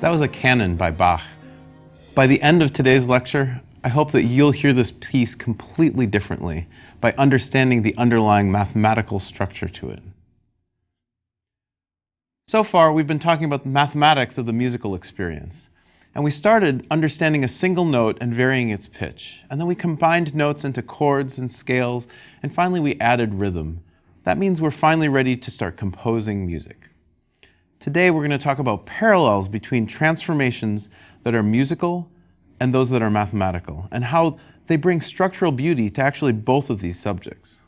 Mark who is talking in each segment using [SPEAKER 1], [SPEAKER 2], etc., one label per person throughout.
[SPEAKER 1] That was a canon by Bach. By the end of today's lecture, I hope that you'll hear this piece completely differently by understanding the underlying mathematical structure to it. So far, we've been talking about the mathematics of the musical experience. And we started understanding a single note and varying its pitch. And then we combined notes into chords and scales, and finally we added rhythm. That means we're finally ready to start composing music. Today we're going to talk about parallels between transformations that are musical and those that are mathematical, and how they bring structural beauty to actually both of these subjects.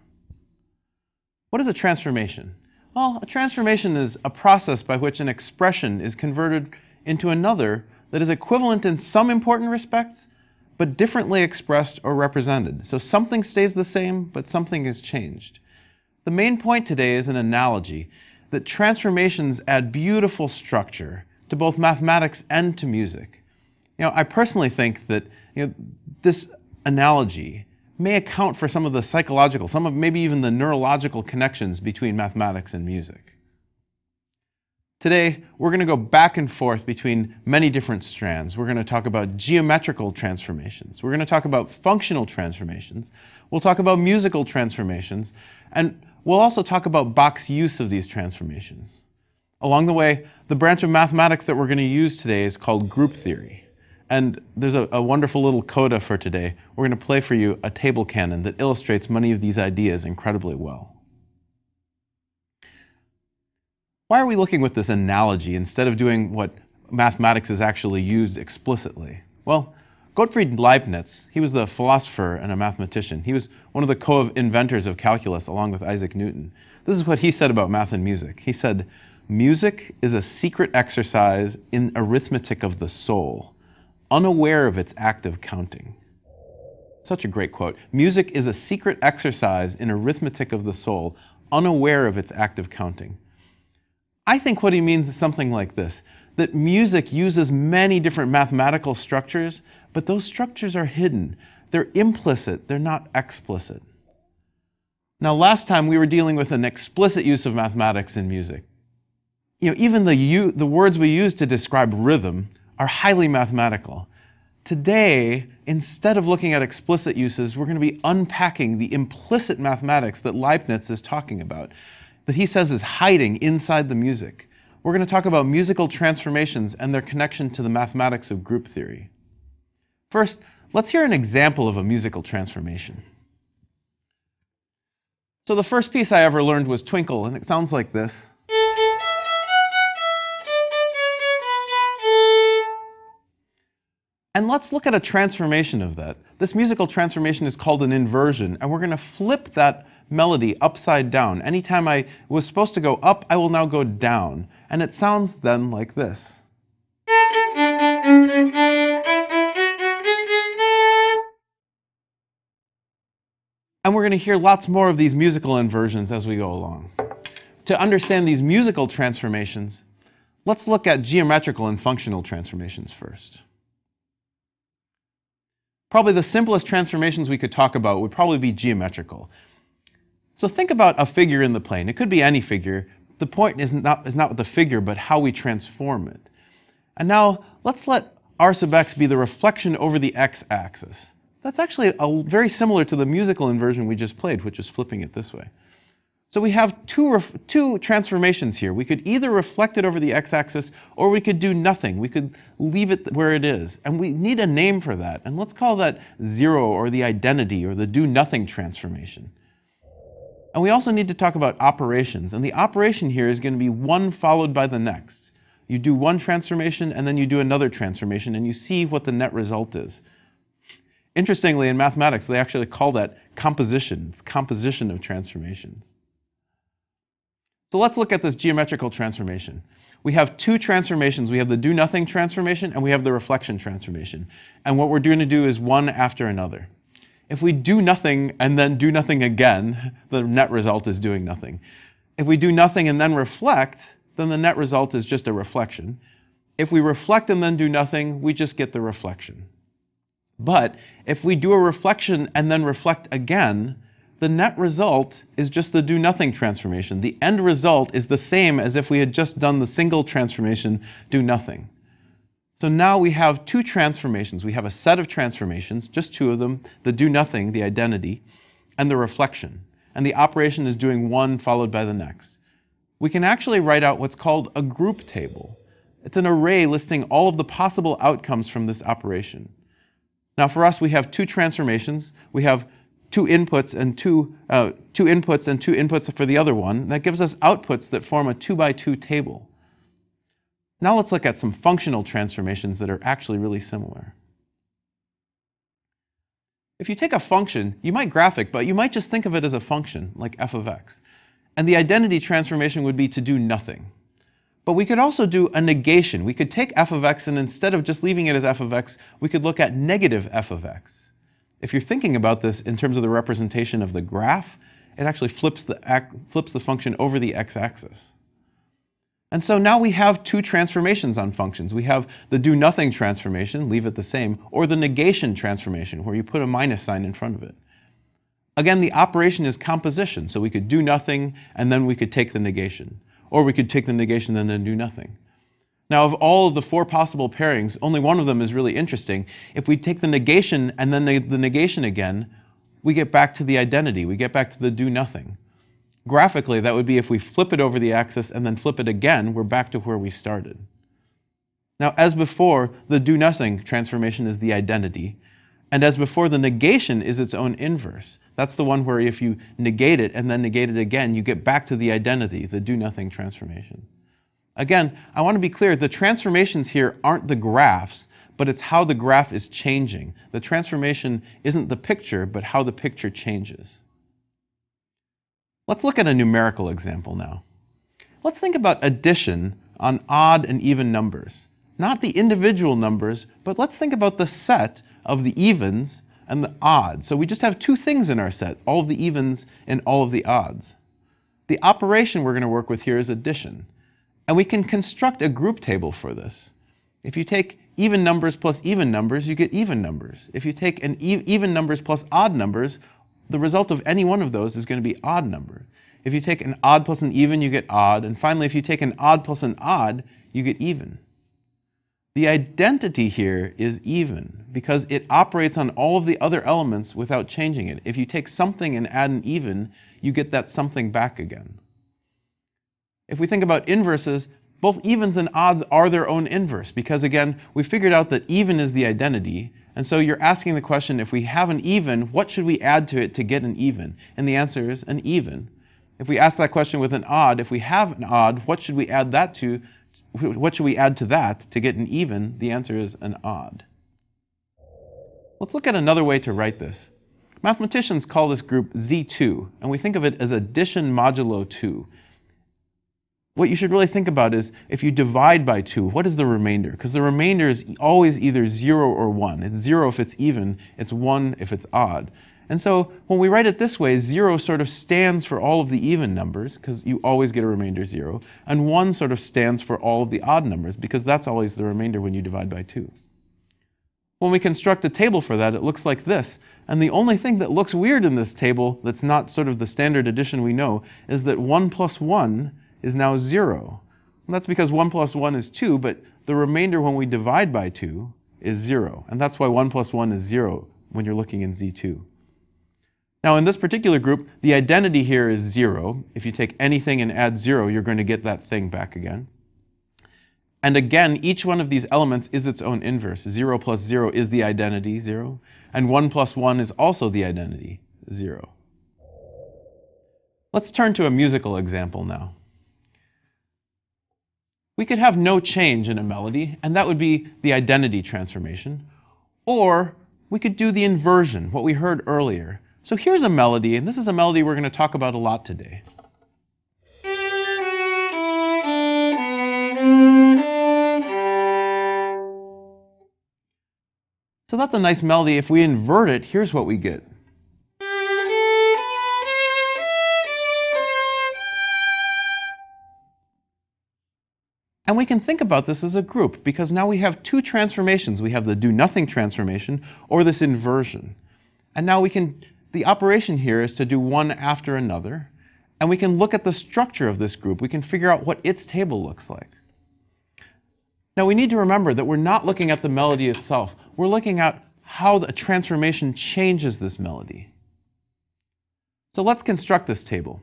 [SPEAKER 1] What is a transformation? Well, a transformation is a process by which an expression is converted into another that is equivalent in some important respects, but differently expressed or represented. So something stays the same, but something is changed. The main point today is an analogy that transformations add beautiful structure to both mathematics and to music. I personally think that this analogy may account for some of the psychological, some of maybe even the neurological connections between mathematics and music. Today, we're going to go back and forth between many different strands. We're going to talk about geometrical transformations. We're going to talk about functional transformations. We'll talk about musical transformations. And we'll also talk about Bach's use of these transformations. Along the way, the branch of mathematics that we're going to use today is called group theory. And there's a wonderful little coda for today. We're going to play for you a table canon that illustrates many of these ideas incredibly well. Why are we looking with this analogy instead of doing what mathematics is actually used explicitly? Well, Gottfried Leibniz, he was the philosopher and a mathematician. He was one of the co-inventors of calculus along with Isaac Newton. This is what he said about math and music. He said, "Music is a secret exercise in arithmetic of the soul, unaware of its act of counting." Such a great quote. Music is a secret exercise in arithmetic of the soul, unaware of its act of counting. I think what he means is something like this, that music uses many different mathematical structures, but those structures are hidden. They're implicit, they're not explicit. Now, last time we were dealing with an explicit use of mathematics in music. Even the words we use to describe rhythm are highly mathematical. Today, instead of looking at explicit uses, we're going to be unpacking the implicit mathematics that Leibniz is talking about, that he says is hiding inside the music. We're going to talk about musical transformations and their connection to the mathematics of group theory. First, let's hear an example of a musical transformation. So the first piece I ever learned was Twinkle, and it sounds like this. And let's look at a transformation of that. This musical transformation is called an inversion, and we're going to flip that melody upside down. Anytime I was supposed to go up, I will now go down. And it sounds then like this. And we're going to hear lots more of these musical inversions as we go along. To understand these musical transformations, let's look at geometrical and functional transformations first. Probably the simplest transformations we could talk about would probably be geometrical. So think about a figure in the plane. It could be any figure. The point is not the figure, but how we transform it. And now let's let r sub x be the reflection over the x-axis. That's actually very similar to the musical inversion we just played, which is flipping it this way. So we have two transformations here. We could either reflect it over the x-axis, or we could do nothing. We could leave it where it is. And we need a name for that. And let's call that zero, or the identity, or the do-nothing transformation. And we also need to talk about operations. And the operation here is going to be one followed by the next. You do one transformation, and then you do another transformation, and you see what the net result is. Interestingly, in mathematics, they actually call that composition. It's composition of transformations. So let's look at this geometrical transformation. We have two transformations. We have the do-nothing transformation, and we have the reflection transformation. And what we're going to do is one after another. If we do nothing and then do nothing again, the net result is doing nothing. If we do nothing and then reflect, then the net result is just a reflection. If we reflect and then do nothing, we just get the reflection. But if we do a reflection and then reflect again, the net result is just the do-nothing transformation. The end result is the same as if we had just done the single transformation, do nothing. So now we have two transformations. We have a set of transformations, just two of them, the do nothing, the identity, and the reflection. And the operation is doing one followed by the next. We can actually write out what's called a group table. It's an array listing all of the possible outcomes from this operation. Now for us, we have two transformations. We have two inputs and two inputs for the other one. That gives us outputs that form a 2x2 table. Now let's look at some functional transformations that are actually really similar. If you take a function, you might graph it, but you might just think of it as a function, like f of x. And the identity transformation would be to do nothing. But we could also do a negation. We could take f of x, and instead of just leaving it as f of x, we could look at negative f of x. If you're thinking about this in terms of the representation of the graph, it actually flips the function over the x-axis. And so now we have two transformations on functions. We have the do nothing transformation, leave it the same, or the negation transformation, where you put a minus sign in front of it. Again, the operation is composition, so we could do nothing and then we could take the negation. Or we could take the negation and then do nothing. Now, of all of the four possible pairings, only one of them is really interesting. If we take the negation and then the negation again, we get back to the identity. We get back to the do nothing. Graphically, that would be if we flip it over the axis and then flip it again, we're back to where we started. Now, as before, the do nothing transformation is the identity. And as before, the negation is its own inverse. That's the one where if you negate it and then negate it again, you get back to the identity, the do nothing transformation. Again, I want to be clear, the transformations here aren't the graphs, but it's how the graph is changing. The transformation isn't the picture, but how the picture changes. Let's look at a numerical example now. Let's think about addition on odd and even numbers. Not the individual numbers, but let's think about the set of the evens and the odds. So we just have two things in our set, all of the evens and all of the odds. The operation we're going to work with here is addition. And we can construct a group table for this. If you take even numbers plus even numbers, you get even numbers. If you take an even numbers plus odd numbers, the result of any one of those is going to be odd number. If you take an odd plus an even, you get odd. And finally, if you take an odd plus an odd, you get even. The identity here is even because it operates on all of the other elements without changing it. If you take something and add an even, you get that something back again. If we think about inverses, both evens and odds are their own inverse because, again, we figured out that even is the identity. And so you're asking the question, if we have an even, what should we add to it to get an even? And the answer is an even. If we ask that question with an odd, if we have an odd, what should we add that to? What should we add to that to get an even? The answer is an odd. Let's look at another way to write this. Mathematicians call this group Z2, and we think of it as addition modulo 2. What you should really think about is, if you divide by 2, what is the remainder? Because the remainder is always either 0 or 1. It's 0 if it's even, it's 1 if it's odd. And so when we write it this way, 0 sort of stands for all of the even numbers, because you always get a remainder 0, and 1 sort of stands for all of the odd numbers, because that's always the remainder when you divide by 2. When we construct a table for that, it looks like this. And the only thing that looks weird in this table that's not sort of the standard addition we know is that 1 plus 1 is now 0. And that's because 1 plus 1 is 2, but the remainder when we divide by 2 is 0. And that's why 1 plus 1 is 0 when you're looking in Z2. Now in this particular group, the identity here is 0. If you take anything and add 0, you're going to get that thing back again. And again, each one of these elements is its own inverse. 0 plus 0 is the identity, 0. And 1 plus 1 is also the identity, 0. Let's turn to a musical example now. We could have no change in a melody, and that would be the identity transformation. Or we could do the inversion, what we heard earlier. So here's a melody, and this is a melody we're going to talk about a lot today. So that's a nice melody. If we invert it, here's what we get. And we can think about this as a group, because now we have two transformations. We have the do-nothing transformation, or this inversion. And now the operation here is to do one after another. And we can look at the structure of this group. We can figure out what its table looks like. Now we need to remember that we're not looking at the melody itself. We're looking at how the transformation changes this melody. So let's construct this table.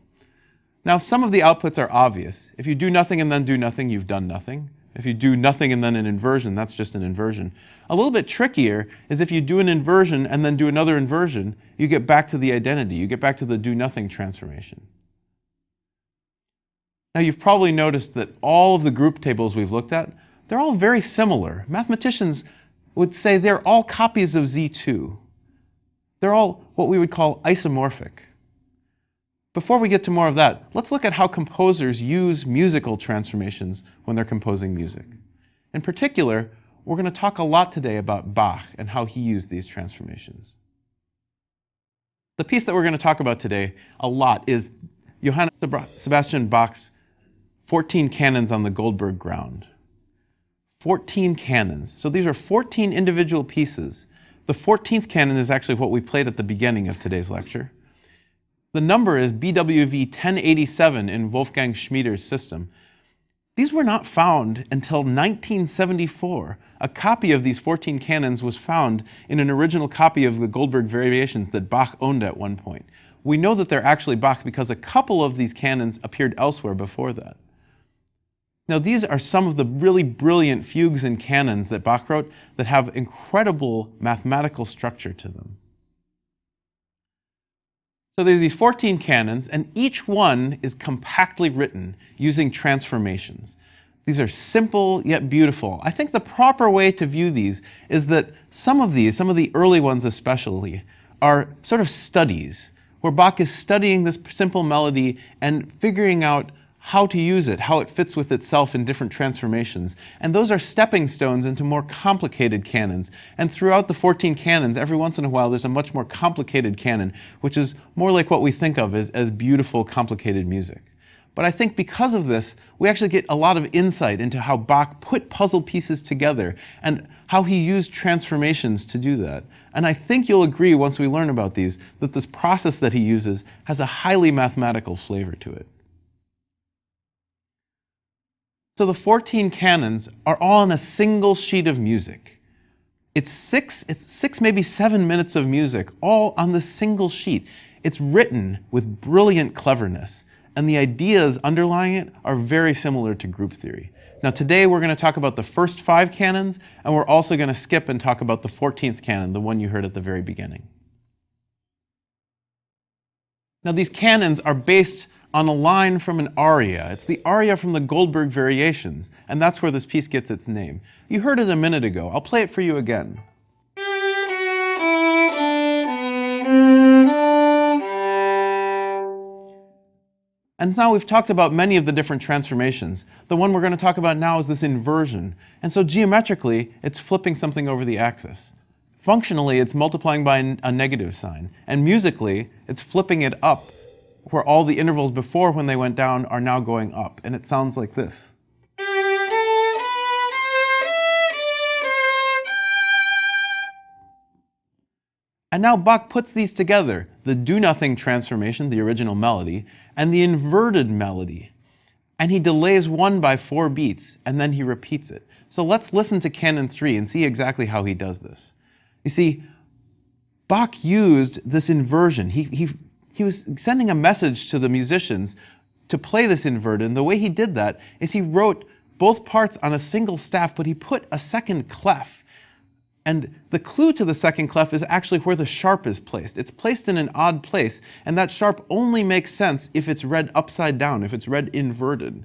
[SPEAKER 1] Now some of the outputs are obvious. If you do nothing and then do nothing, you've done nothing. If you do nothing and then an inversion, that's just an inversion. A little bit trickier is if you do an inversion and then do another inversion, you get back to the identity. You get back to the do nothing transformation. Now you've probably noticed that all of the group tables we've looked at, they're all very similar. Mathematicians would say they're all copies of Z2. They're all what we would call isomorphic. Before we get to more of that, let's look at how composers use musical transformations when they're composing music. In particular, we're going to talk a lot today about Bach and how he used these transformations. The piece that we're going to talk about today a lot is Johann Sebastian Bach's 14 canons on the Goldberg ground. 14 canons. So these are 14 individual pieces. The 14th canon is actually what we played at the beginning of today's lecture. The number is BWV 1087 in Wolfgang Schmieder's system. These were not found until 1974. A copy of these 14 canons was found in an original copy of the Goldberg Variations that Bach owned at one point. We know that they're actually Bach because a couple of these canons appeared elsewhere before that. Now these are some of the really brilliant fugues and canons that Bach wrote that have incredible mathematical structure to them. So there's these 14 canons, and each one is compactly written using transformations. These are simple yet beautiful. I think the proper way to view these is that some of the early ones especially, are sort of studies, where Bach is studying this simple melody and figuring out how to use it, how it fits with itself in different transformations. And those are stepping stones into more complicated canons. And throughout the 14 canons, every once in a while, there's a much more complicated canon, which is more like what we think of as beautiful, complicated music. But I think because of this, we actually get a lot of insight into how Bach put puzzle pieces together and how he used transformations to do that. And I think you'll agree once we learn about these, that this process that he uses has a highly mathematical flavor to it. So the 14 canons are all on a single sheet of music. It's six, maybe 7 minutes of music, all on this single sheet. It's written with brilliant cleverness, and the ideas underlying it are very similar to group theory. Now today we're going to talk about the first 5 canons, and we're also going to skip and talk about the 14th canon, the one you heard at the very beginning. Now these canons are based on a line from an aria. It's the aria from the Goldberg Variations, and that's where this piece gets its name. You heard it a minute ago. I'll play it for you again. And now we've talked about many of the different transformations. The one we're going to talk about now is this inversion. And so geometrically, it's flipping something over the axis. Functionally, it's multiplying by a negative sign. And musically, it's flipping it up, where all the intervals before when they went down are now going up. And it sounds like this. And now Bach puts these together, the do-nothing transformation, the original melody, and the inverted melody. And he delays one by 4 beats, and then he repeats it. So let's listen to Canon 3 and see exactly how he does this. You see, Bach used this inversion. He was sending a message to the musicians to play this inverted, and the way he did that is he wrote both parts on a single staff, but he put a second clef. And the clue to the second clef is actually where the sharp is placed. It's placed in an odd place, and that sharp only makes sense if it's read upside down, if it's read inverted.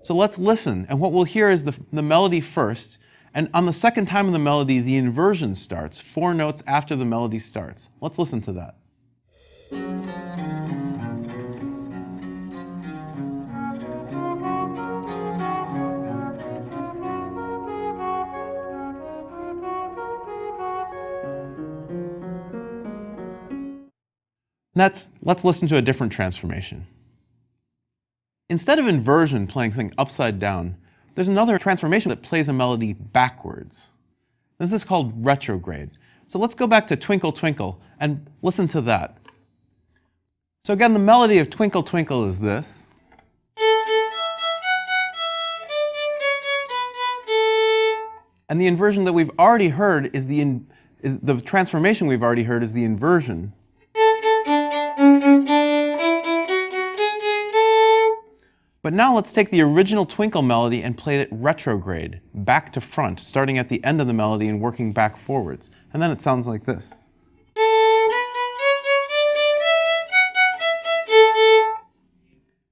[SPEAKER 1] So let's listen, and what we'll hear is the melody first, and on the second time of the melody, the inversion starts, 4 notes after the melody starts. Let's listen to that. Let's listen to a different transformation. Instead of inversion playing something upside down, there's another transformation that plays a melody backwards. This is called retrograde. So let's go back to Twinkle Twinkle and listen to that. So again, the melody of Twinkle Twinkle is this. And the inversion that we've already heard is the transformation we've already heard is the inversion. But now let's take the original Twinkle melody and play it retrograde, back to front, starting at the end of the melody and working back forwards. And then it sounds like this.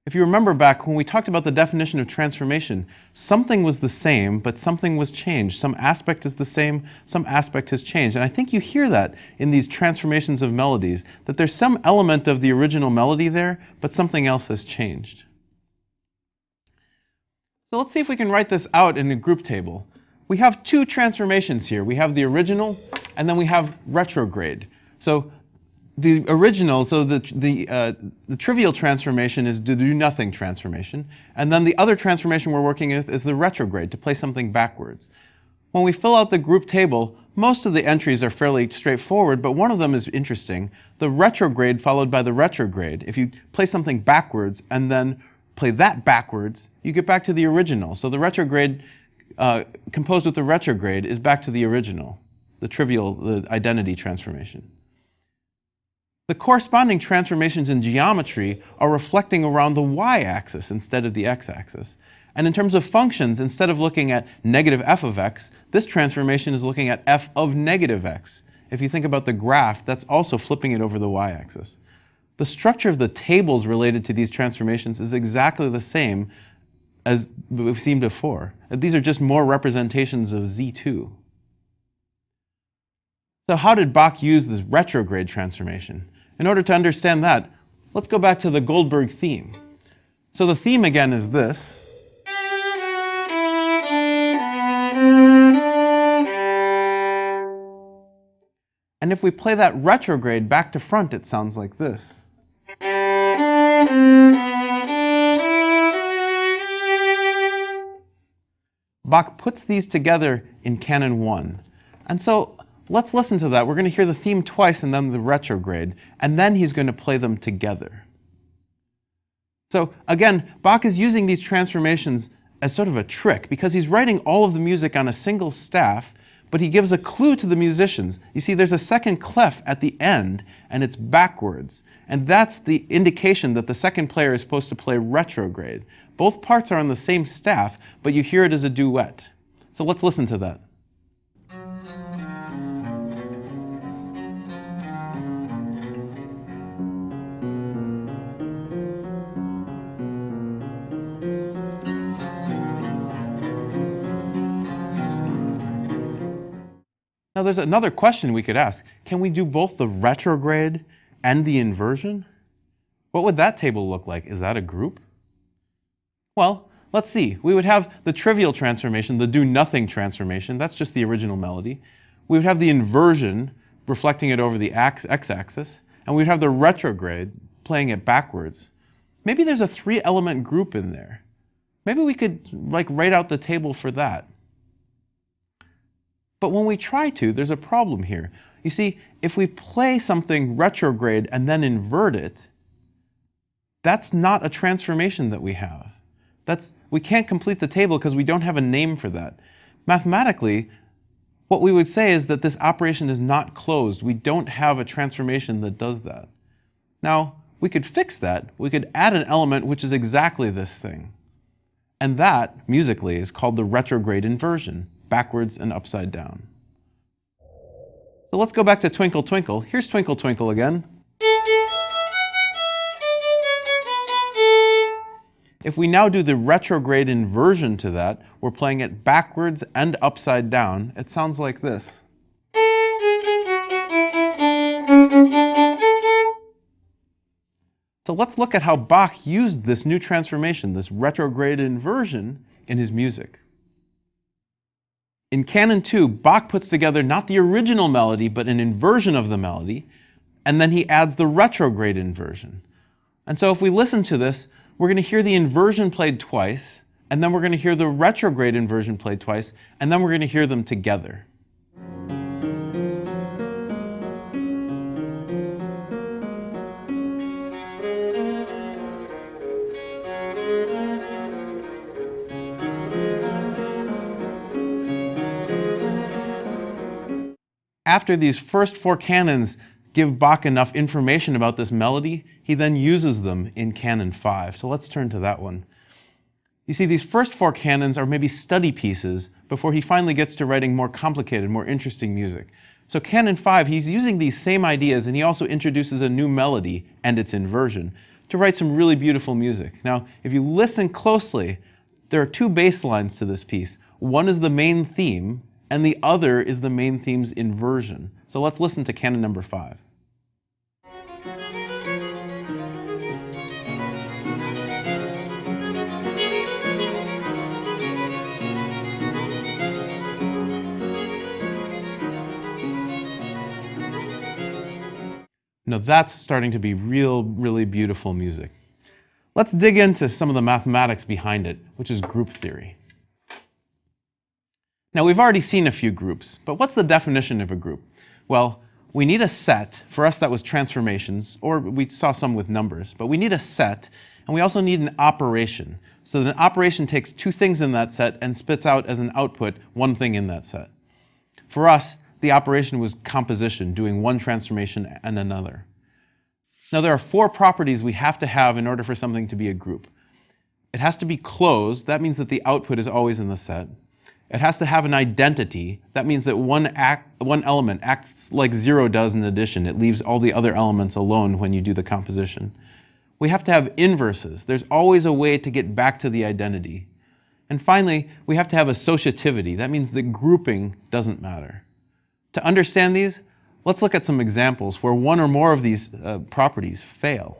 [SPEAKER 1] If you remember back when we talked about the definition of transformation, something was the same, but something was changed. Some aspect is the same, some aspect has changed. And I think you hear that in these transformations of melodies, that there's some element of the original melody there, but something else has changed. So let's see if we can write this out in a group table. We have two transformations here. We have the original, and then we have retrograde. So the original, so the trivial transformation is the do-nothing transformation. And then the other transformation we're working with is the retrograde, to play something backwards. When we fill out the group table, most of the entries are fairly straightforward, but one of them is interesting. The retrograde followed by the retrograde. If you play something backwards and then play that backwards, you get back to the original. So the retrograde composed with the retrograde is back to the original, the trivial, the identity transformation. The corresponding transformations in geometry are reflecting around the y-axis instead of the x-axis. And in terms of functions, instead of looking at negative f of x, this transformation is looking at f of negative x. If you think about the graph, that's also flipping it over the y-axis. The structure of the tables related to these transformations is exactly the same as we've seen before. These are just more representations of Z2. So how did Bach use this retrograde transformation? In order to understand that, let's go back to the Goldberg theme. So the theme again is this. And if we play that retrograde back to front, it sounds like this. Bach puts these together in Canon 1. And so let's listen to that. We're going to hear the theme twice and then the retrograde, and then he's going to play them together. So again, Bach is using these transformations as sort of a trick because he's writing all of the music on a single staff, but he gives a clue to the musicians. You see, there's a second clef at the end, and it's backwards. And that's the indication that the second player is supposed to play retrograde. Both parts are on the same staff, but you hear it as a duet. So let's listen to that. Now there's another question we could ask. Can we do both the retrograde and the inversion? What would that table look like? Is that a group? Well, let's see. We would have the trivial transformation, the do-nothing transformation. That's just the original melody. We would have the inversion, reflecting it over the x-axis. And we'd have the retrograde, playing it backwards. Maybe there's a three-element group in there. Maybe we could write out the table for that. But when we try to, there's a problem here. You see, if we play something retrograde and then invert it, that's not a transformation that we have. We can't complete the table because we don't have a name for that. Mathematically, what we would say is that this operation is not closed. We don't have a transformation that does that. Now, we could fix that. We could add an element which is exactly this thing. And that, musically, is called the retrograde inversion, backwards and upside down. So let's go back to Twinkle Twinkle. Here's Twinkle Twinkle again. If we now do the retrograde inversion to that, we're playing it backwards and upside down. It sounds like this. So let's look at how Bach used this new transformation, this retrograde inversion, in his music. In Canon 2, Bach puts together not the original melody, but an inversion of the melody, and then he adds the retrograde inversion. And so if we listen to this, we're going to hear the inversion played twice, and then we're going to hear the retrograde inversion played twice, and then we're going to hear them together. after these first 4 canons give Bach enough information about this melody, he then uses them in Canon 5. So let's turn to that one. You see, these first 4 canons are maybe study pieces before he finally gets to writing more complicated, more interesting music. So Canon 5, he's using these same ideas, and he also introduces a new melody and its inversion to write some really beautiful music. Now, if you listen closely, there are 2 bass lines to this piece. One is the main theme, and the other is the main theme's inversion. So let's listen to Canon number 5. Now that's starting to be really beautiful music. Let's dig into some of the mathematics behind it, which is group theory. Now we've already seen a few groups, but what's the definition of a group? Well, we need a set. For us that was transformations, or we saw some with numbers, but we need a set, and we also need an operation. So an operation takes 2 things in that set and spits out as an output 1 thing in that set. For us, the operation was composition, doing one transformation and another. Now there are 4 properties we have to have in order for something to be a group. It has to be closed. That means that the output is always in the set. It has to have an identity. That means that one element acts like 0 does in addition. It leaves all the other elements alone when you do the composition. We have to have inverses. There's always a way to get back to the identity. And finally, we have to have associativity. That means that grouping doesn't matter. To understand these, let's look at some examples where one or more of these properties fail.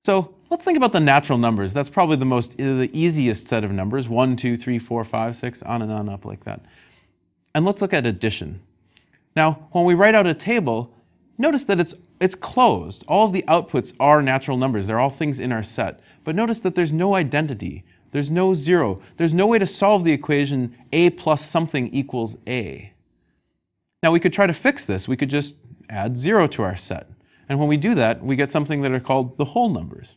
[SPEAKER 1] So let's think about the natural numbers. That's probably the easiest set of numbers, 1, 2, 3, 4, 5, 6, on and on up like that. And let's look at addition. Now, when we write out a table, notice that it's closed. All of the outputs are natural numbers. They're all things in our set. But notice that there's no identity. There's no 0. There's no way to solve the equation a plus something equals a. Now we could try to fix this. We could just add 0 to our set. And when we do that, we get something that are called the whole numbers.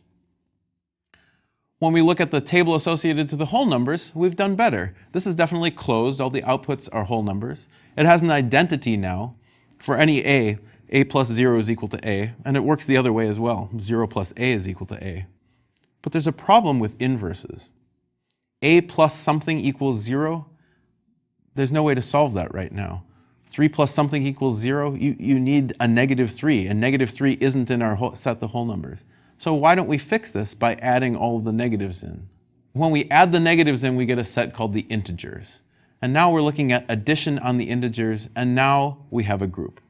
[SPEAKER 1] When we look at the table associated to the whole numbers, we've done better. This is definitely closed. All the outputs are whole numbers. It has an identity now. For any a plus 0 is equal to a. And it works the other way as well. 0 plus a is equal to a. But there's a problem with inverses. A plus something equals 0, there's no way to solve that right now. 3 plus something equals 0, you need a -3, and -3 isn't in our set the whole numbers. So why don't we fix this by adding all of the negatives in? When we add the negatives in, we get a set called the integers. And now we're looking at addition on the integers, and now we have a group.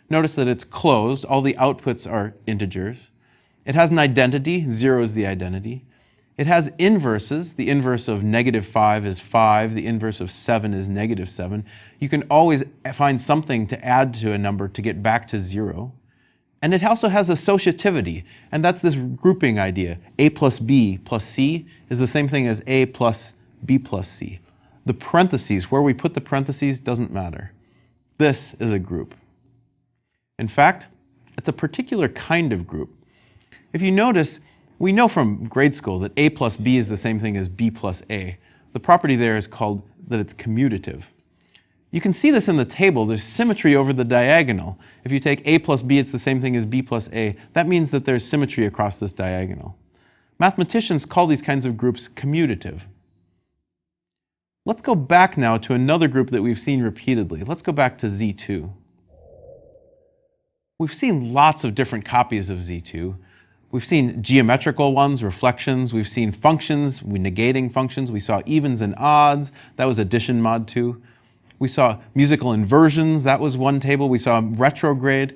[SPEAKER 1] Notice that it's closed, all the outputs are integers. It has an identity, 0 is the identity. It has inverses. The inverse of -5 is 5. The inverse of 7 is -7. You can always find something to add to a number to get back to 0. And it also has associativity, and that's this grouping idea. A plus B plus C is the same thing as A plus B plus C. The parentheses, where we put the parentheses, doesn't matter. This is a group. In fact, it's a particular kind of group. If you notice, we know from grade school that A plus B is the same thing as B plus A. The property there is called that it's commutative. You can see this in the table. There's symmetry over the diagonal. If you take A plus B, it's the same thing as B plus A. That means that there's symmetry across this diagonal. Mathematicians call these kinds of groups commutative. Let's go back now to another group that we've seen repeatedly. Let's go back to Z2. We've seen lots of different copies of Z2. We've seen geometrical ones, reflections. We've seen functions, negating functions. We saw evens and odds. That was addition mod 2. We saw musical inversions. That was one table. We saw retrograde.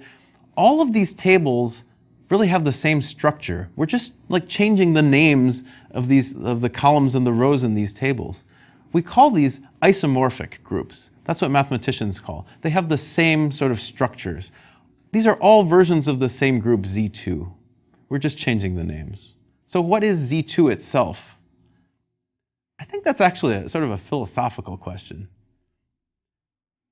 [SPEAKER 1] All of these tables really have the same structure. We're just like changing the names of the columns and the rows in these tables. We call these isomorphic groups. That's what mathematicians call. They have the same sort of structures. These are all versions of the same group Z2. We're just changing the names. So what is Z2 itself? I think that's actually a sort of a philosophical question.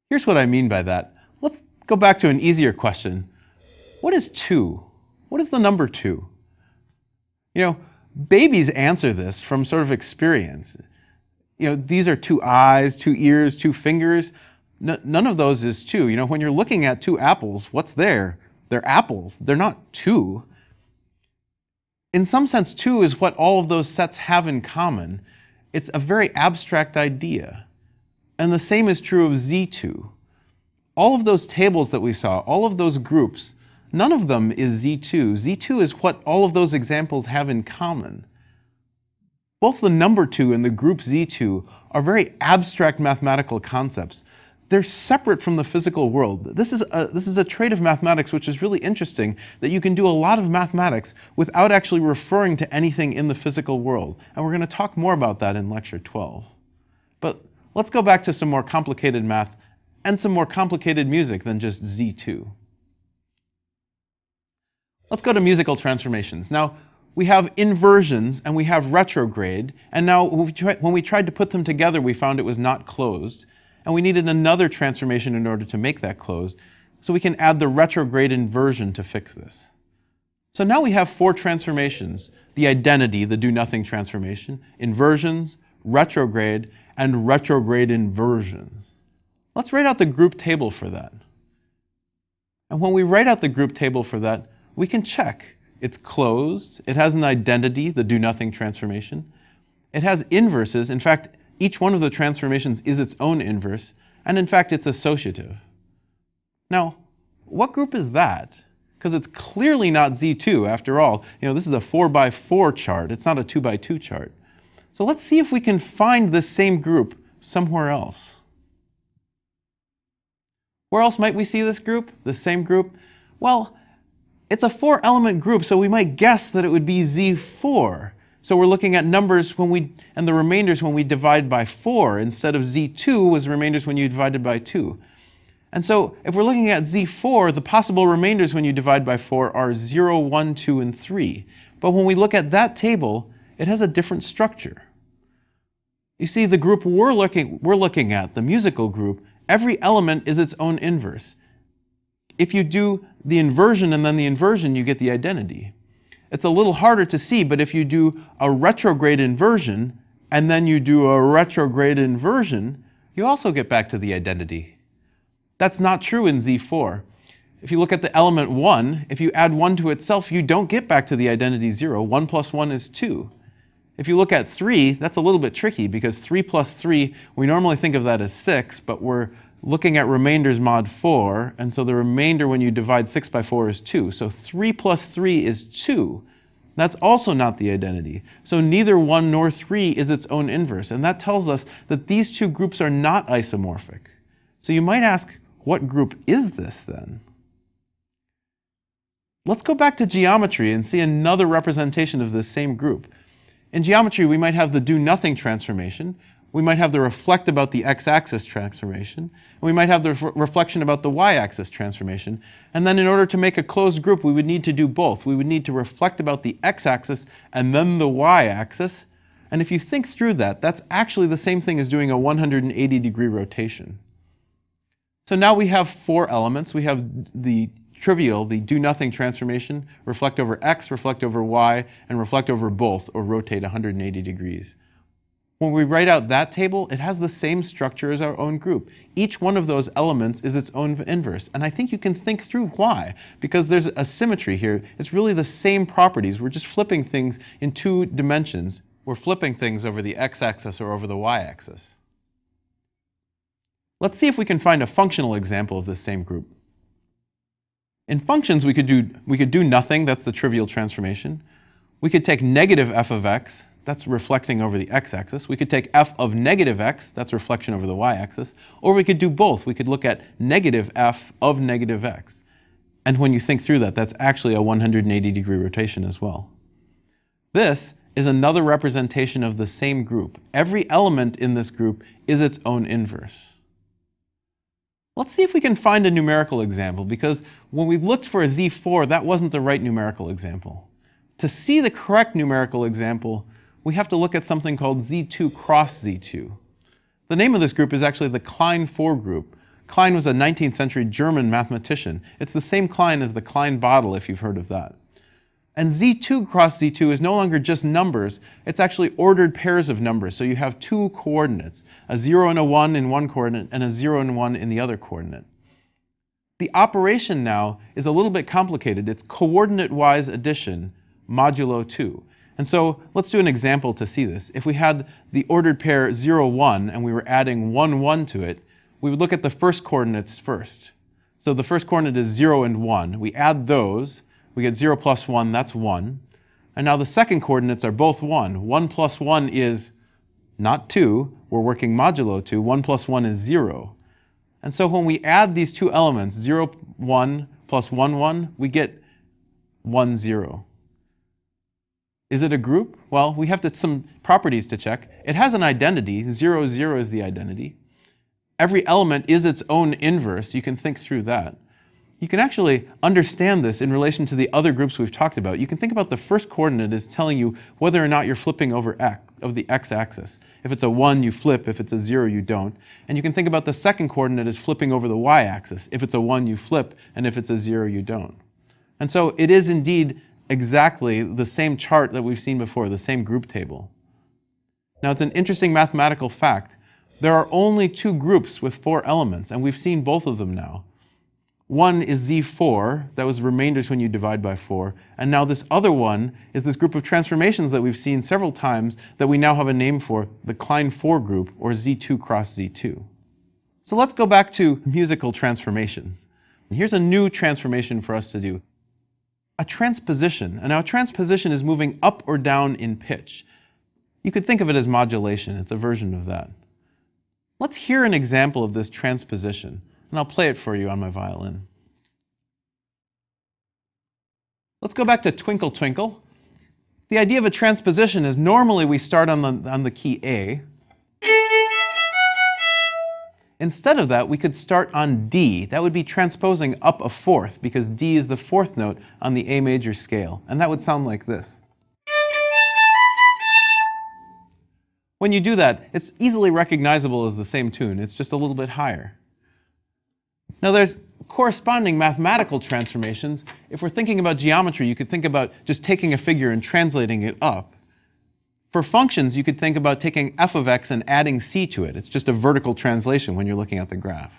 [SPEAKER 1] Here's what I mean by that. Let's go back to an easier question. What is 2? What is the number 2? You know, babies answer this from sort of experience. You know, these are 2 eyes, 2 ears, 2 fingers. None of those is 2. When you're looking at 2 apples, what's there? They're apples. They're not 2. In some sense, 2 is what all of those sets have in common. It's a very abstract idea. And the same is true of Z2. All of those tables that we saw, all of those groups, none of them is Z2. Z2 is what all of those examples have in common. Both the number 2 and the group Z2 are very abstract mathematical concepts. They're separate from the physical world. This is a trait of mathematics which is really interesting, that you can do a lot of mathematics without actually referring to anything in the physical world. And we're going to talk more about that in lecture 12. But let's go back to some more complicated math and some more complicated music than just Z2. Let's go to musical transformations. Now, we have inversions and we have retrograde, and now when we tried to put them together, we found it was not closed, and we needed another transformation in order to make that closed, so we can add the retrograde inversion to fix this. So now we have 4 transformations: the identity, the do-nothing transformation, inversions, retrograde, and retrograde inversions. Let's write out the group table for that. And when we write out the group table for that, we can check. It's closed. It has an identity, the do-nothing transformation. It has inverses. In fact, each one of the transformations is its own inverse. And in fact, it's associative. Now, what group is that? Because it's clearly not Z2 after all. This is a 4x4 chart. It's not a 2x2 chart. So let's see if we can find this same group somewhere else. Where else might we see this group, this same group? Well, it's a 4-element group, so we might guess that it would be Z4. So we're looking at numbers and the remainders when we divide by 4, instead of Z2 was remainders when you divided by 2. And so if we're looking at Z4, the possible remainders when you divide by 4 are 0, 1, 2, and 3. But when we look at that table, it has a different structure. You see, the group we're looking at, the musical group, every element is its own inverse. If you do the inversion and then the inversion, you get the identity. It's a little harder to see, but if you do a retrograde inversion and then you do a retrograde inversion, you also get back to the identity. That's not true in Z4. If you look at the element 1, if you add 1 to itself, you don't get back to the identity 0. 1 plus 1 is 2. If you look at 3, that's a little bit tricky, because 3 plus 3, we normally think of that as 6, but we're looking at remainders mod 4, and so the remainder when you divide 6 by 4 is 2. So 3 plus 3 is 2. That's also not the identity. So neither 1 nor 3 is its own inverse, and that tells us that these two groups are not isomorphic. So you might ask, what group is this then? Let's go back to geometry and see another representation of this same group. In geometry, we might have the do-nothing transformation. We might have the reflect about the x-axis transformation. And we might have the reflection about the y-axis transformation. And then in order to make a closed group, we would need to do both. We would need to reflect about the x-axis and then the y-axis. And if you think through that, that's actually the same thing as doing a 180-degree rotation. So now we have 4 elements. We have the trivial, the do-nothing transformation, reflect over x, reflect over y, and reflect over both, or rotate 180 degrees. When we write out that table, it has the same structure as our own group. Each one of those elements is its own inverse. And I think you can think through why. Because there's a symmetry here. It's really the same properties. We're just flipping things in 2 dimensions. We're flipping things over the x-axis or over the y-axis. Let's see if we can find a functional example of this same group. In functions, we could do nothing. That's the trivial transformation. We could take negative f of x. That's reflecting over the x-axis. We could take f of negative x, that's reflection over the y-axis, or we could do both. We could look at negative f of negative x. And when you think through that, that's actually a 180-degree rotation as well. This is another representation of the same group. Every element in this group is its own inverse. Let's see if we can find a numerical example, because when we looked for a Z4, that wasn't the right numerical example. To see the correct numerical example, we have to look at something called Z2 cross Z2. The name of this group is actually the Klein-4 group. Klein was a 19th century German mathematician. It's the same Klein as the Klein bottle, if you've heard of that. And Z2 cross Z2 is no longer just numbers, it's actually ordered pairs of numbers. So you have two coordinates, a 0 and a 1 in one coordinate and a 0 and 1 in the other coordinate. The operation now is a little bit complicated. It's coordinate-wise addition modulo 2. And so let's do an example to see this. If we had the ordered pair 0, 1 and we were adding 1, 1 to it, we would look at the first coordinates first. So the first coordinate is 0 and 1. We add those. We get 0 plus 1, that's 1. And now the second coordinates are both 1. 1 plus 1 is not 2. We're working modulo 2. 1 plus 1 is 0. And so when we add these two elements, 0, 1 plus 1, 1, we get 1, 0. Is it a group? Well, we have some properties to check. It has an identity. 0, 0 is the identity. Every element is its own inverse. You can think through that. You can actually understand this in relation to the other groups we've talked about. You can think about the first coordinate as telling you whether or not you're flipping over the x-axis. If it's a 1, you flip. If it's a 0, you don't. And you can think about the second coordinate as flipping over the y-axis. If it's a 1, you flip, and if it's a 0, you don't. And so it is indeed exactly the same chart that we've seen before, the same group table. Now, it's an interesting mathematical fact. There are only two groups with 4 elements, and we've seen both of them now. One is Z4, that was remainders when you divide by 4, and now this other one is this group of transformations that we've seen several times that we now have a name for, the Klein 4 group, or Z2 cross Z2. So let's go back to musical transformations. And here's a new transformation for us to do. A transposition. And now a transposition is moving up or down in pitch. You could think of it as modulation. It's a version of that. Let's hear an example of this transposition. And I'll play it for you on my violin. Let's go back to Twinkle Twinkle. The idea of a transposition is normally we start on the key A. Instead of that, we could start on D. That would be transposing up a fourth, because D is the fourth note on the A major scale. And that would sound like this. When you do that, it's easily recognizable as the same tune. It's just a little bit higher. Now there's corresponding mathematical transformations. If we're thinking about geometry, you could think about just taking a figure and translating it up. For functions, you could think about taking f of x and adding c to it. It's just a vertical translation when you're looking at the graph.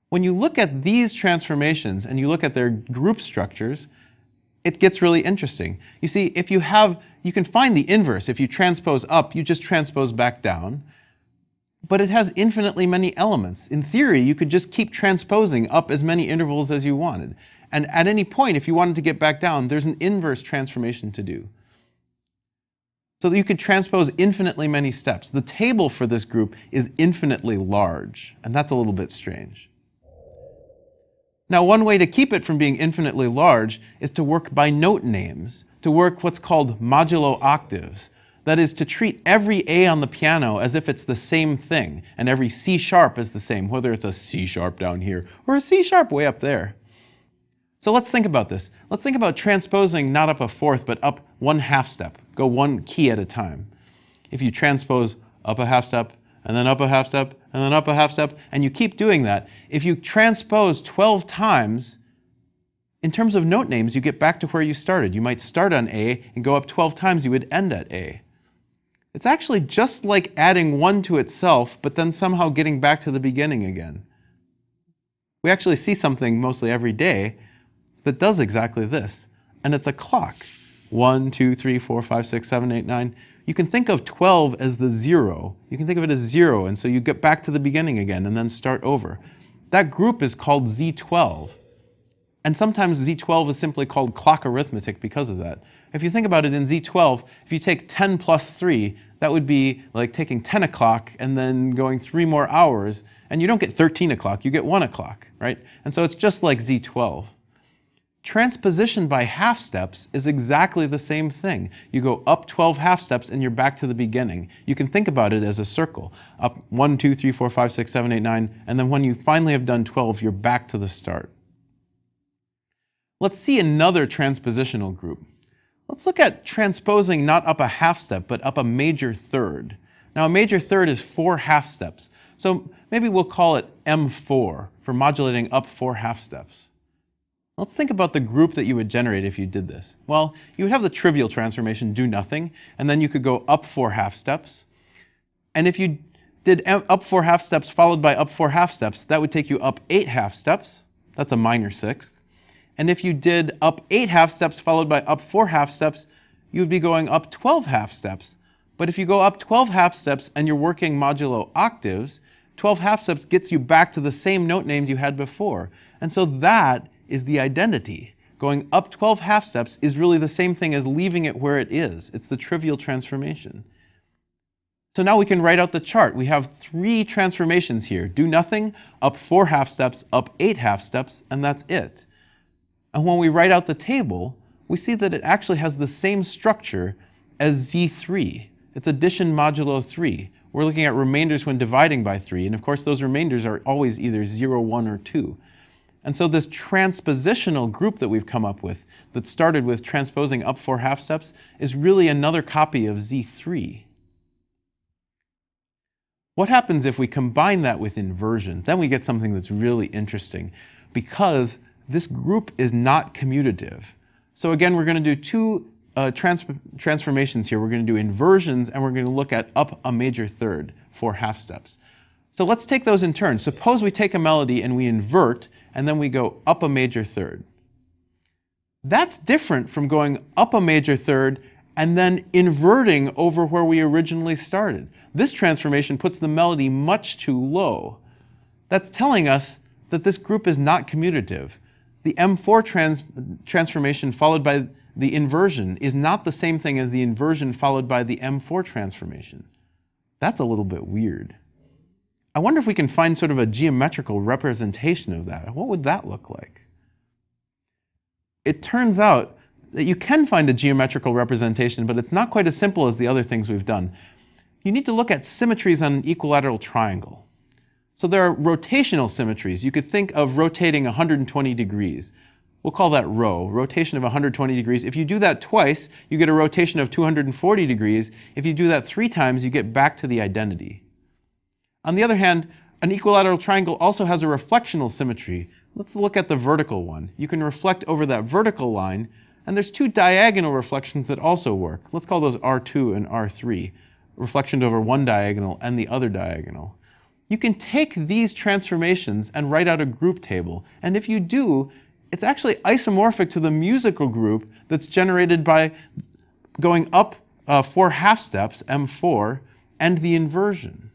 [SPEAKER 1] When you look at these transformations and you look at their group structures, it gets really interesting. You see, if you can find the inverse. If you transpose up, you just transpose back down. But it has infinitely many elements. In theory, you could just keep transposing up as many intervals as you wanted. And at any point, if you wanted to get back down, there's an inverse transformation to do. So that you could transpose infinitely many steps. The table for this group is infinitely large, and that's a little bit strange. Now, one way to keep it from being infinitely large is to work by note names, to work what's called modulo octaves. That is, to treat every A on the piano as if it's the same thing, and every C sharp is the same, whether it's a C sharp down here or a C sharp way up there. So let's think about this. Let's think about transposing not up a fourth, but up 1/2 step. Go one key at a time. If you transpose up a half step, and then up a half step, and then up a half step, and you keep doing that, if you transpose 12 times, in terms of note names, you get back to where you started. You might start on A and go up 12 times, you would end at A. It's actually just like adding 1 to itself, but then somehow getting back to the beginning again. We actually see something mostly every day that does exactly this, and it's a clock. 1, 2, 3, 4, 5, 6, 7, 8, 9. You can think of 12 as the 0. You can think of it as 0, and so you get back to the beginning again and then start over. That group is called Z12. And sometimes Z12 is simply called clock arithmetic because of that. If you think about it in Z12, if you take 10 plus 3, that would be like taking 10 o'clock and then going 3 more hours, and you don't get 13 o'clock, you get 1 o'clock, right? And so it's just like Z12. Transposition by half steps is exactly the same thing. You go up 12 half steps and you're back to the beginning. You can think about it as a circle. Up 1, 2, 3, 4, 5, 6, 7, 8, 9, and then when you finally have done 12, you're back to the start. Let's see another transpositional group. Let's look at transposing not up a half step, but up a major third. Now, a major third is 4 half steps. So maybe we'll call it M4 for modulating up 4 half steps. Let's think about the group that you would generate if you did this. Well, you would have the trivial transformation, do nothing, and then you could go up 4 half steps. And if you did up 4 half steps followed by up 4 half steps, that would take you up 8 half steps. That's a minor sixth. And if you did up 8 half steps followed by up 4 half steps, you would be going up 12 half steps. But if you go up 12 half steps and you're working modulo octaves, 12 half steps gets you back to the same note names you had before. And so that is the identity. Going up 12 half steps is really the same thing as leaving it where it is. It's the trivial transformation. So now we can write out the chart. We have 3 transformations here. Do nothing, up 4 half steps, up 8 half steps, and that's it. And when we write out the table, we see that it actually has the same structure as Z3. It's addition modulo 3. We're looking at remainders when dividing by 3, and of course those remainders are always either 0, 1, or 2. And so this transpositional group that we've come up with, that started with transposing up 4 half steps, is really another copy of Z3. What happens if we combine that with inversion? Then we get something that's really interesting, because this group is not commutative. So again, we're going to do 2 transformations here. We're going to do inversions, and we're going to look at up a major third, 4 half steps. So let's take those in turn. Suppose we take a melody and we invert, and then we go up a major third. That's different from going up a major third and then inverting over where we originally started. This transformation puts the melody much too low. That's telling us that this group is not commutative. The M4 transformation followed by the inversion is not the same thing as the inversion followed by the M4 transformation. That's a little bit weird. I wonder if we can find sort of a geometrical representation of that. What would that look like? It turns out that you can find a geometrical representation, but it's not quite as simple as the other things we've done. You need to look at symmetries on an equilateral triangle. So there are rotational symmetries. You could think of rotating 120 degrees. We'll call that rho, rotation of 120 degrees. If you do that twice, you get a rotation of 240 degrees. If you do that 3 times, you get back to the identity. On the other hand, an equilateral triangle also has a reflectional symmetry. Let's look at the vertical one. You can reflect over that vertical line, and there's 2 diagonal reflections that also work. Let's call those R2 and R3, reflections over one diagonal and the other diagonal. You can take these transformations and write out a group table, and if you do, it's actually isomorphic to the musical group that's generated by going up 4 half steps, M4, and the inversion.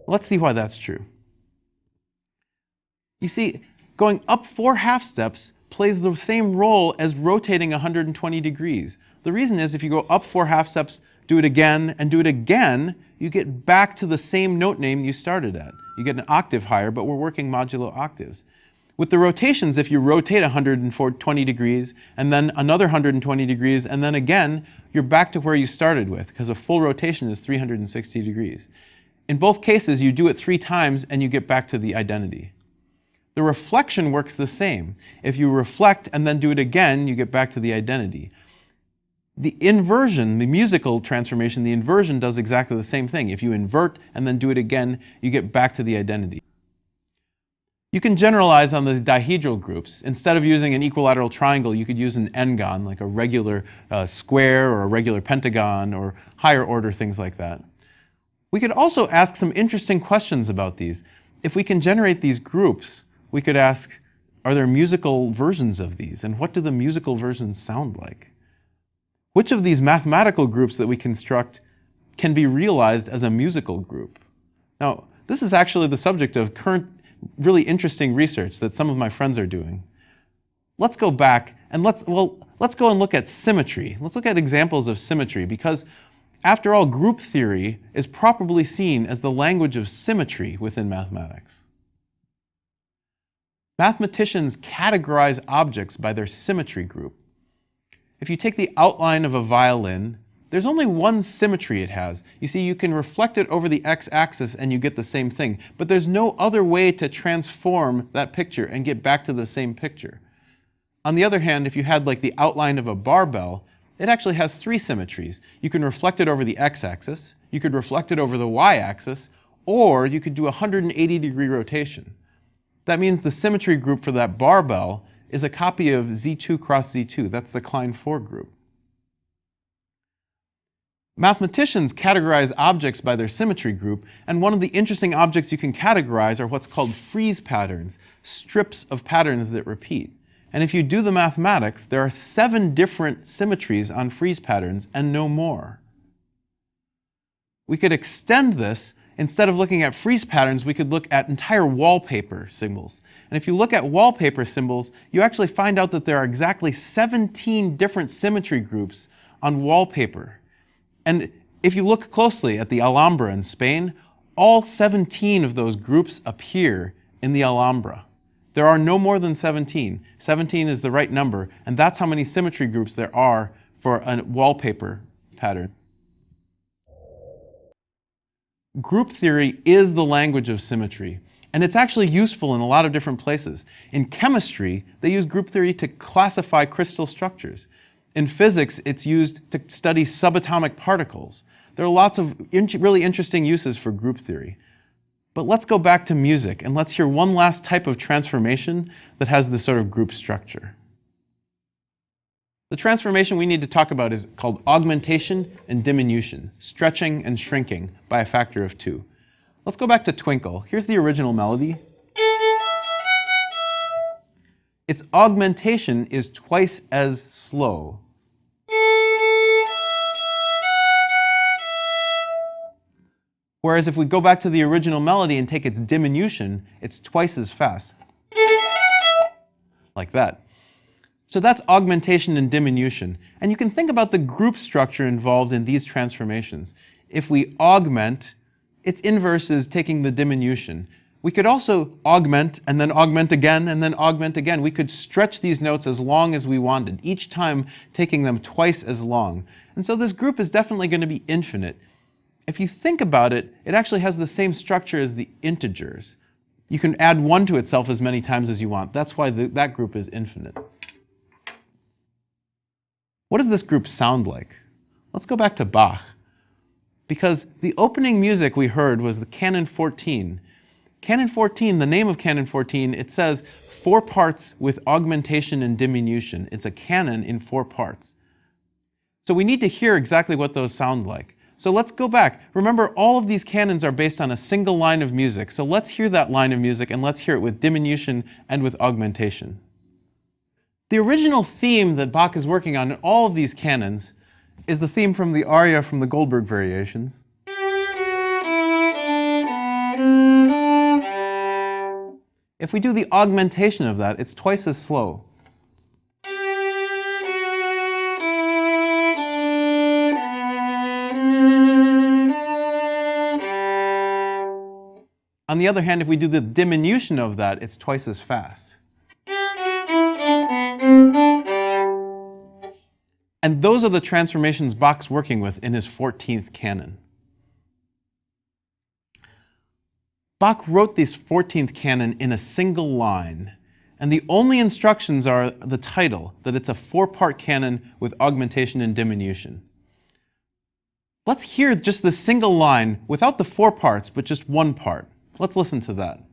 [SPEAKER 1] Let's see why that's true. You see, going up 4 half steps plays the same role as rotating 120 degrees. The reason is if you go up 4 half steps, do it again, and do it again, you get back to the same note name you started at. You get an octave higher, but we're working modulo octaves. With the rotations, if you rotate 120 degrees, and then another 120 degrees, and then again, you're back to where you started with, because a full rotation is 360 degrees. In both cases, you do it 3 times, and you get back to the identity. The reflection works the same. If you reflect and then do it again, you get back to the identity. The inversion, the musical transformation, the inversion does exactly the same thing. If you invert and then do it again, you get back to the identity. You can generalize on the dihedral groups. Instead of using an equilateral triangle, you could use an n-gon, like a regular square or a regular pentagon or higher order things like that. We could also ask some interesting questions about these. If we can generate these groups, we could ask, are there musical versions of these? And what do the musical versions sound like? Which of these mathematical groups that we construct can be realized as a musical group? Now, this is actually the subject of current really interesting research that some of my friends are doing. Let's go back and let's go and look at symmetry. Let's look at examples of symmetry, because after all, group theory is properly seen as the language of symmetry within mathematics. Mathematicians categorize objects by their symmetry group. If you take the outline of a violin, there's only one symmetry it has. You see, you can reflect it over the x-axis and you get the same thing, but there's no other way to transform that picture and get back to the same picture. On the other hand, if you had like the outline of a barbell, it actually has 3 symmetries. You can reflect it over the x-axis, you could reflect it over the y-axis, or you could do a 180-degree rotation. That means the symmetry group for that barbell is a copy of Z2 cross Z2. That's the Klein 4 group. Mathematicians categorize objects by their symmetry group, and one of the interesting objects you can categorize are what's called frieze patterns, strips of patterns that repeat. And if you do the mathematics, there are 7 different symmetries on frieze patterns and no more. We could extend this. Instead of looking at frieze patterns, we could look at entire wallpaper symbols. And if you look at wallpaper symbols, you actually find out that there are exactly 17 different symmetry groups on wallpaper. And if you look closely at the Alhambra in Spain, all 17 of those groups appear in the Alhambra. There are no more than 17. 17 is the right number, and that's how many symmetry groups there are for a wallpaper pattern. Group theory is the language of symmetry, and it's actually useful in a lot of different places. In chemistry, they use group theory to classify crystal structures. In physics, it's used to study subatomic particles. There are lots of really interesting uses for group theory. But let's go back to music, and let's hear one last type of transformation that has this sort of group structure. The transformation we need to talk about is called augmentation and diminution, stretching and shrinking by a factor of 2. Let's go back to Twinkle. Here's the original melody. Its augmentation is twice as slow. Whereas if we go back to the original melody and take its diminution, it's twice as fast. Like that. So that's augmentation and diminution. And you can think about the group structure involved in these transformations. If we augment, its inverse is taking the diminution. We could also augment and then augment again and then augment again. We could stretch these notes as long as we wanted, each time taking them twice as long. And so this group is definitely going to be infinite. If you think about it, it actually has the same structure as the integers. You can add 1 to itself as many times as you want. That's why that group is infinite. What does this group sound like? Let's go back to Bach. Because the opening music we heard was the Canon 14. Canon 14, the name of Canon 14, it says 4 parts with augmentation and diminution. It's a canon in 4 parts. So we need to hear exactly what those sound like. So let's go back. Remember, all of these canons are based on a single line of music. So let's hear that line of music, and let's hear it with diminution and with augmentation. The original theme that Bach is working on in all of these canons is the theme from the aria from the Goldberg Variations. If we do the augmentation of that, it's twice as slow. On the other hand, if we do the diminution of that, it's twice as fast. And those are the transformations Bach's working with in his 14th canon. Bach wrote this 14th canon in a single line, and the only instructions are the title, that it's a 4-part canon with augmentation and diminution. Let's hear just the single line without the 4 parts, but just 1 part. Let's listen to that.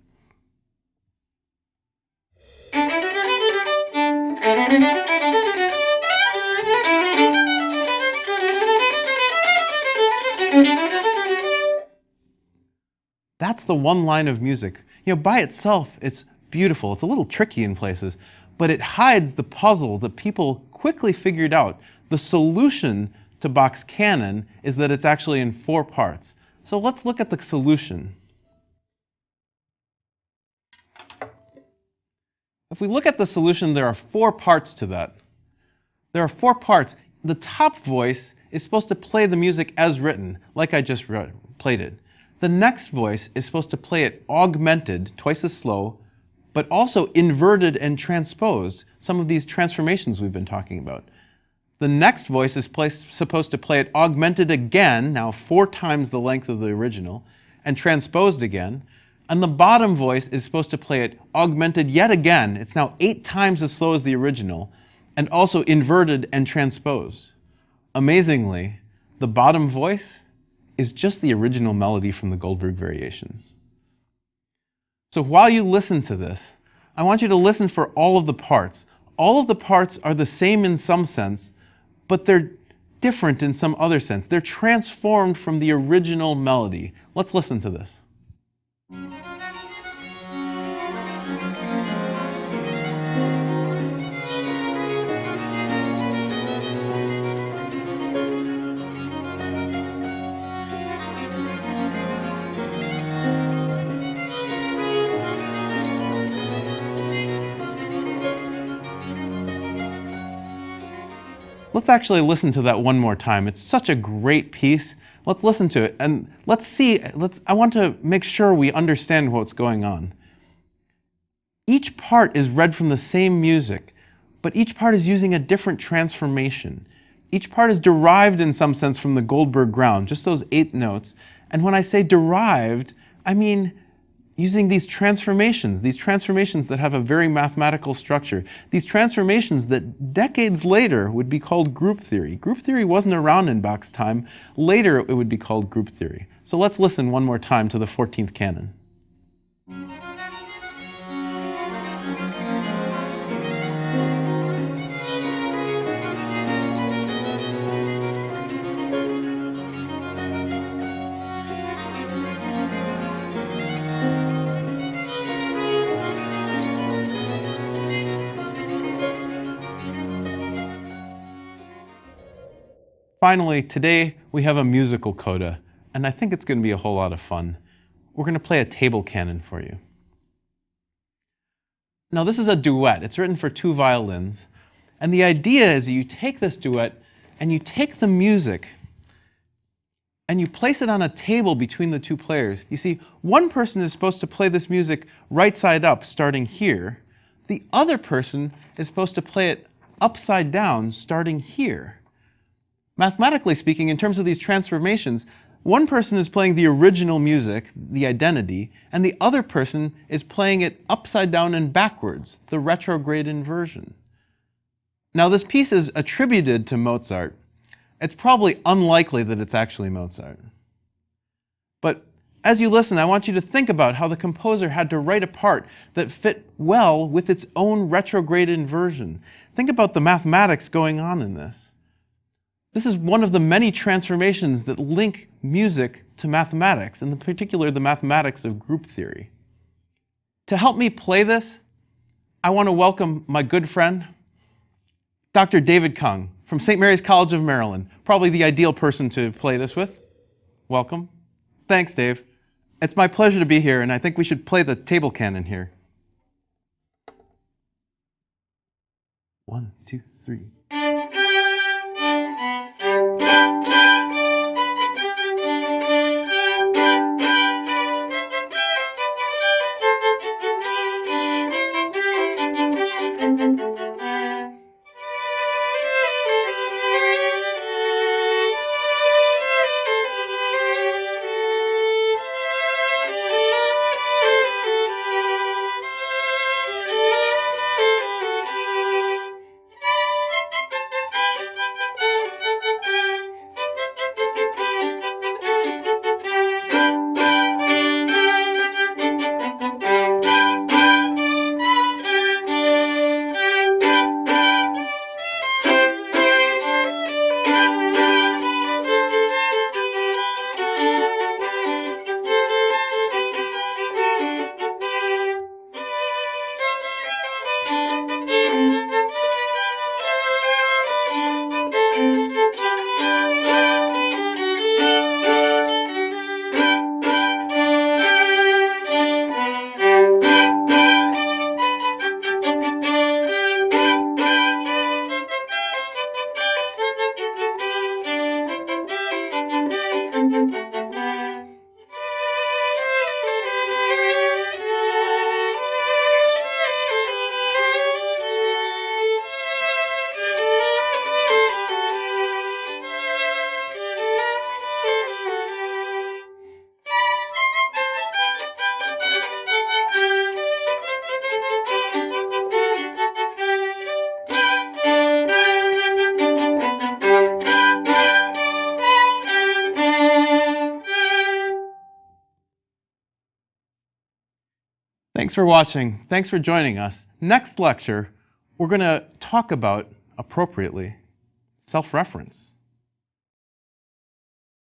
[SPEAKER 1] That's the one line of music. By itself, it's beautiful. It's a little tricky in places, but it hides the puzzle that people quickly figured out. The solution to Bach's canon is that it's actually in 4 parts. So let's look at the solution. If we look at the solution, there are 4 parts to that. There are 4 parts. The top voice is supposed to play the music as written, like I just played it. The next voice is supposed to play it augmented, twice as slow, but also inverted and transposed, some of these transformations we've been talking about. The next voice is supposed to play it augmented again, now 4 times the length of the original, and transposed again. And the bottom voice is supposed to play it augmented yet again. It's now 8 times as slow as the original, and also inverted and transposed. Amazingly, the bottom voice is just the original melody from the Goldberg Variations. So while you listen to this, I want you to listen for all of the parts. All of the parts are the same in some sense, but they're different in some other sense. They're transformed from the original melody. Let's listen to this. Let's actually listen to that one more time. It's such a great piece. Let's listen to it and let's see. I want to make sure we understand what's going on. Each part is read from the same music, but each part is using a different transformation. Each part is derived in some sense from the Goldberg ground, just those 8 notes. And when I say derived, I mean using these transformations that have a very mathematical structure, these transformations that decades later would be called group theory. Group theory wasn't around in Bach's time. Later it would be called group theory. So let's listen one more time to the 14th canon. Finally, today we have a musical coda, and I think it's going to be a whole lot of fun. We're going to play a table canon for you. Now this is a duet. It's written for 2 violins. And the idea is you take this duet and you take the music and you place it on a table between the 2 players. You see, one person is supposed to play this music right side up, starting here. The other person is supposed to play it upside down, starting here. Mathematically speaking, in terms of these transformations, one person is playing the original music, the identity, and the other person is playing it upside down and backwards, the retrograde inversion. Now this piece is attributed to Mozart. It's probably unlikely that it's actually Mozart. But as you listen, I want you to think about how the composer had to write a part that fit well with its own retrograde inversion. Think about the mathematics going on in this. This is one of the many transformations that link music to mathematics, and in particular the mathematics of group theory. To help me play this, I want to welcome my good friend, Dr. David Kung from St. Mary's College of Maryland, probably the ideal person to play this with. Welcome. Thanks, Dave. It's my pleasure to be here, and I think we should play the table canon here. 1, 2, 3. Thanks for watching. Thanks for joining us. Next lecture, we're going to talk about, appropriately, self-reference.